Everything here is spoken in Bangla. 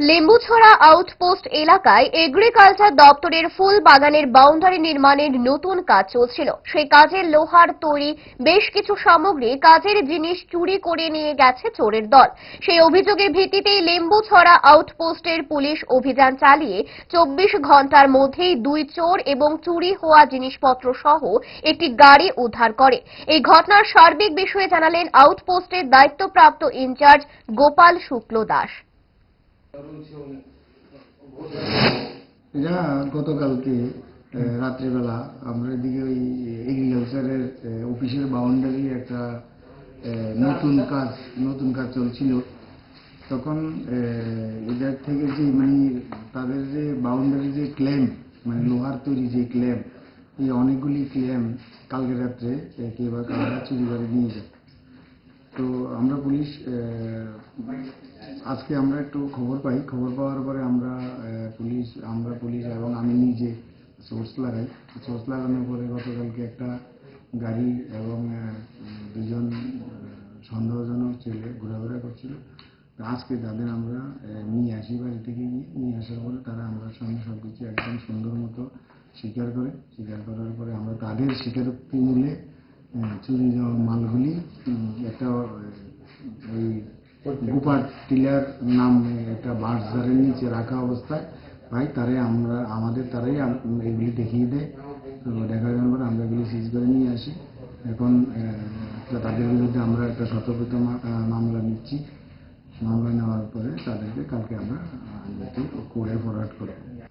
লেম্বুছড়া আউটপোস্ট এলাকায় এগ্রিকালচার দপ্তরের ফুল বাগানের বাউন্ডারি নির্মাণের নতুন কাজ চলছিল। সেই কাজে লোহার তৈরি বেশ কিছু সামগ্রী, কাজের জিনিস চুরি করে নিয়ে গেছে চোরের দল। সেই অভিযোগের ভিত্তিতেই লেম্বুছড়া আউটপোস্টের পুলিশ অভিযান চালিয়ে 24 ঘন্টার মধ্যেই 2 চোর এবং চুরি হওয়া জিনিসপত্র সহ একটি গাড়ি উদ্ধার করে। এই ঘটনার সার্বিক বিষয়ে জানালেন আউটপোস্টের দায়িত্বপ্রাপ্ত ইনচার্জ গোপাল শুক্ল দাস। এটা গতকালকে রাত্রেবেলা আমরা এদিকে ওই এগ্রিকালচারের অফিসের বাউন্ডারি একটা নতুন কাজ চলছিল। তখন এদের থেকে যে তাদের যে বাউন্ডারি যে ক্লেম, লোহার তৈরি যে ক্লেম, এই অনেকগুলি ক্লেম কালকে রাত্রে কেউ বা কারা চুরি করে নিয়ে যায়। তো আমরা আজকে আমরা একটু খবর পাওয়ার পরে আমরা পুলিশ এবং আমি নিজে সোর্স লাগানোর পরে গতকালকে একটা গাড়ি এবং দুজন সন্দেহজনক ছেলে ঘোরাফেরা করছিল। আজকে তাদের আমরা নিয়ে আসি, বাড়ি থেকে নিয়ে আসার পরে তারা আমরা সামনে সবকিছু একদম সুন্দর মতো স্বীকার করার পরে আমরা তাদের স্বীকারোক্তি মূলে চুরি যাওয়া মালগুলি একটা ওই গোপাল টিলার নাম একটা বাঁশঝাড়ের নিচে রাখা অবস্থায় ভাই তারাই এগুলি দেখিয়ে দেয়। তো দেখার জন্য আমরা এগুলি সিজ করে নিয়ে আসি। এখন তাদের বিরুদ্ধে আমরা একটা সতর্কতা মামলা নিচ্ছি। মামলা নেওয়ার পরে তাদেরকে কালকে আমরা কোর্টে ফরওয়ার্ড করব।